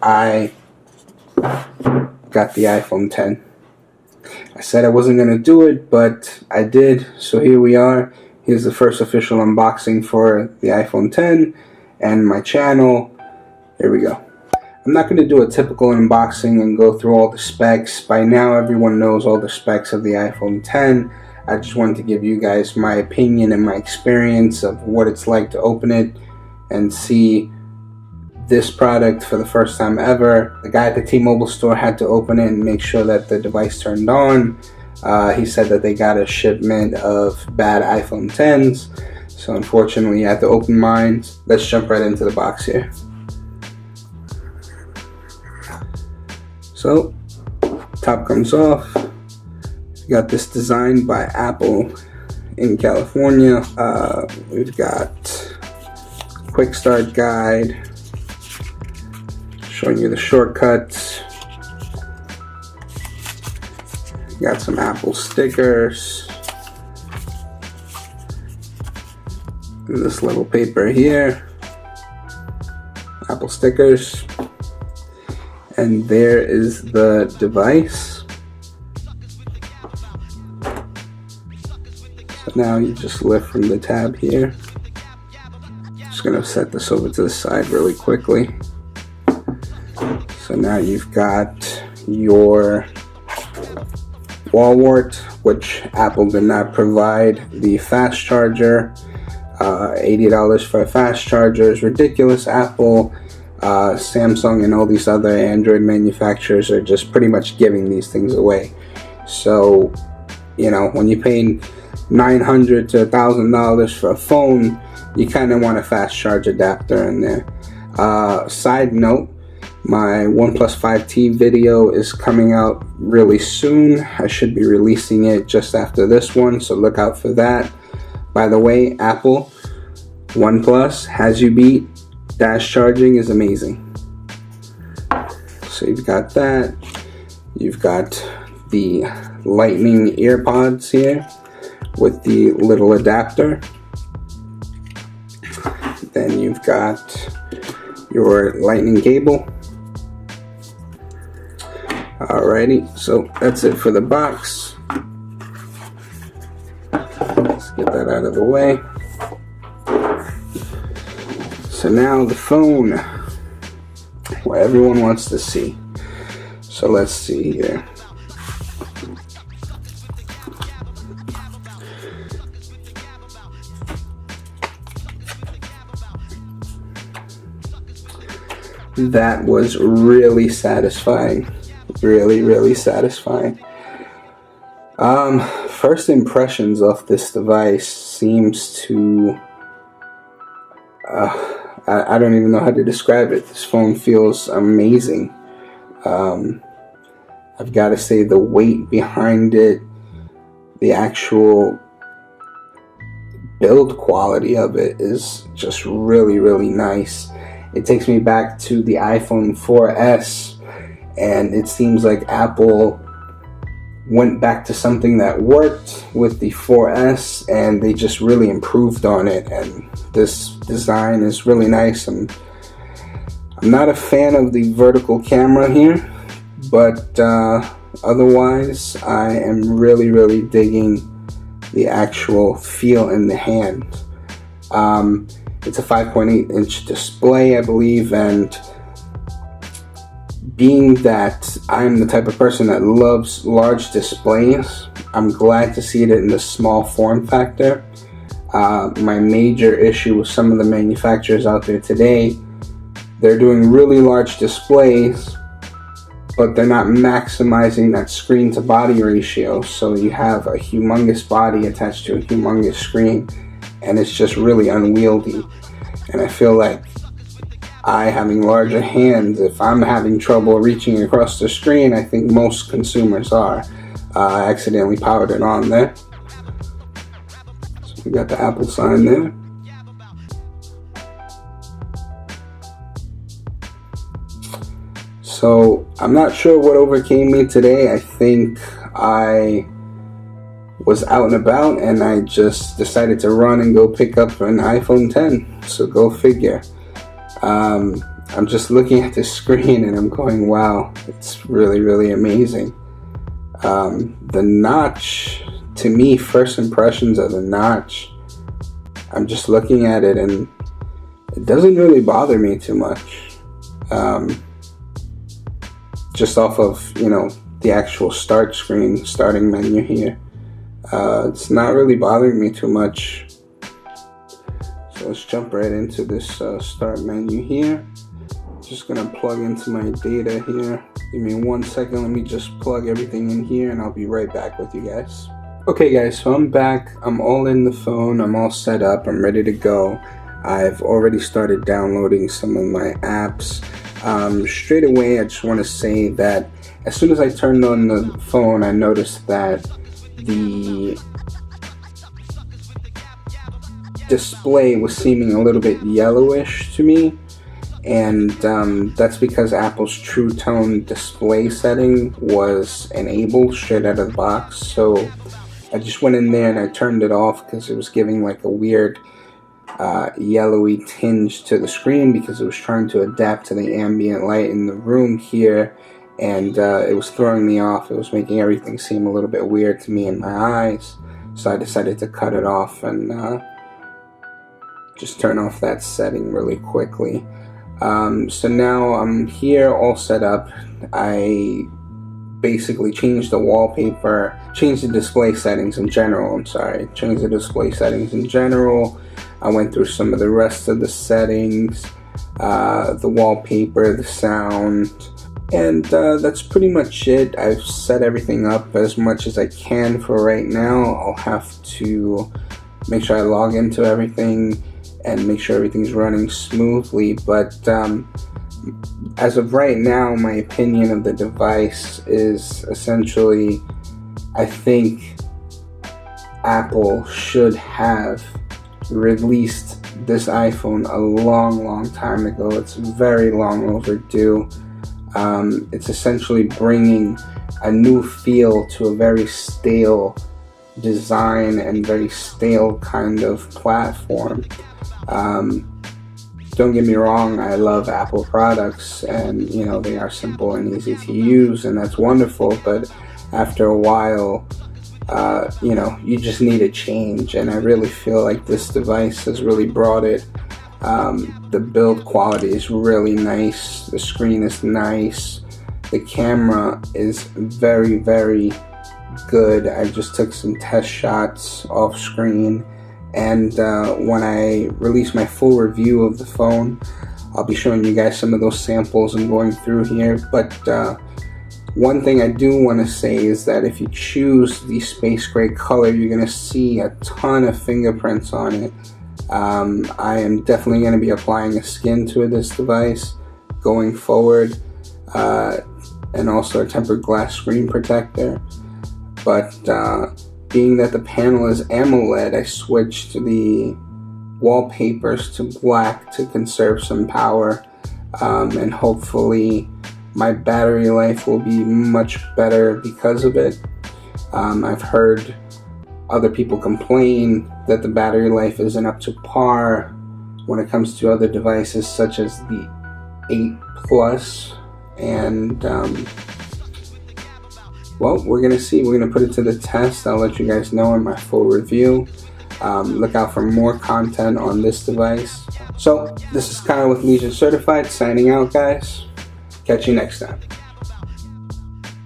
I got the iPhone 10. I said I wasn't going to do it, but I did, so here we are. Here's the first official unboxing for the iPhone 10 and my channel. Here we go. I'm not going to do a typical unboxing and go through all the specs. By now everyone knows all the specs of the iPhone 10. I just wanted to give you guys my opinion and my experience of what it's like to open it and see this product for the first time ever. The guy at the T-Mobile store had to open it and make sure that the device turned on. He said that they got a shipment of bad iPhone 10s, so unfortunately I had to open mine. Let's jump right into the box here. So, top comes off. We got this designed by Apple in California. We've got quick start guide showing you the shortcuts. Got some Apple stickers. And this little paper here. Apple stickers. And there is the device. So now you just lift from the tab here. Just gonna set this over to the side really quickly. So now you've got your wall wart, which Apple did not provide. The fast charger, $80 for a fast charger is ridiculous. Apple, Samsung, and all these other Android manufacturers are just pretty much giving these things away. So, you know, when you're paying $900 to $1,000 for a phone, you kind of want a fast charge adapter in there. Side note, my OnePlus 5T video is coming out really soon. I should be releasing it just after this one, so look out for that. By the way, Apple, OnePlus has you beat. Dash charging is amazing. So you've got that. You've got the Lightning earpods here with the little adapter. Then you've got your Lightning cable. Alrighty, so that's it for the box. Let's get that out of the way. So now the phone, what everyone wants to see. So let's see here. That was really satisfying. Really satisfying. First impressions of this device seems to I don't even know how to describe it. This phone feels amazing. I've got to say the weight behind it, the actual build quality of it is just really nice. It takes me back to the iPhone 4S, and it seems like Apple went back to something that worked with the 4S, and they just really improved on it, and this design is really nice. I'm not a fan of the vertical camera here, but otherwise I am really digging the actual feel in the hand. It's a 5.8 inch display, I believe, and being that I'm the type of person that loves large displays, I'm glad to see it in the small form factor. My major issue with some of the manufacturers out there today, they're doing really large displays, but they're not maximizing that screen to body ratio. So you have a humongous body attached to a humongous screen, and it's just really unwieldy. And I feel like having larger hands, if I'm having trouble reaching across the screen, I think most consumers are. I accidentally powered it on there. So we got the Apple sign there. So I'm not sure what overcame me today. I think I was out and about and I just decided to run and go pick up an iPhone 10. So go figure. I'm just looking at the screen and I'm going, wow, it's really, really amazing. The notch, to me, first impressions of the notch, I'm just looking at it and it doesn't really bother me too much. Just off of, the actual starting menu here. It's not really bothering me too much. So let's jump right into this start menu here. Just gonna plug into my data here. Give me 1 second, let me just plug everything in here and I'll be right back with you guys. Okay guys, so I'm back. I'm all in the phone, I'm all set up, I'm ready to go. I've already started downloading some of my apps. Straight away, I just want to say that as soon as I turned on the phone, I noticed that the display was seeming a little bit yellowish to me, and that's because Apple's True Tone display setting was enabled straight out of the box. So I just went in there and I turned it off because it was giving like a weird yellowy tinge to the screen because it was trying to adapt to the ambient light in the room here, and it was throwing me off. It was making everything seem a little bit weird to me in my eyes, so I decided to cut it off and just turn off that setting really quickly. So now I'm here all set up. I basically changed the wallpaper, changed the display settings in general, changed the display settings in general. I went through some of the rest of the settings, the wallpaper, the sound, and that's pretty much it. I've set everything up as much as I can for right now. I'll have to make sure I log into everything and make sure everything's running smoothly, but as of right now, my opinion of the device is essentially, I think Apple should have released this iPhone a long time ago. It's very long overdue. It's essentially bringing a new feel to a very stale design and very stale kind of platform. Don't get me wrong, I love Apple products, and they are simple and easy to use, and that's wonderful, but after a while, you just need a change, and I really feel like this device has really brought it. The build quality is really nice, the screen is nice, the camera is very, very good. I just took some test shots off screen, and when I release my full review of the phone, I'll be showing you guys some of those samples and going through here. But one thing I do want to say is that if you choose the space gray color, you're going to see a ton of fingerprints on it. I am definitely going to be applying a skin to this device going forward, and also a tempered glass screen protector. But being that the panel is AMOLED, I switched the wallpapers to black to conserve some power, and hopefully my battery life will be much better because of it. I've heard other people complain that the battery life isn't up to par when it comes to other devices such as the 8 Plus, and well, we're gonna see. We're gonna put it to the test. I'll let you guys know in my full review. Look out for more content on this device. So this is Kyle with Legion Certified signing out, guys. Catch you next time.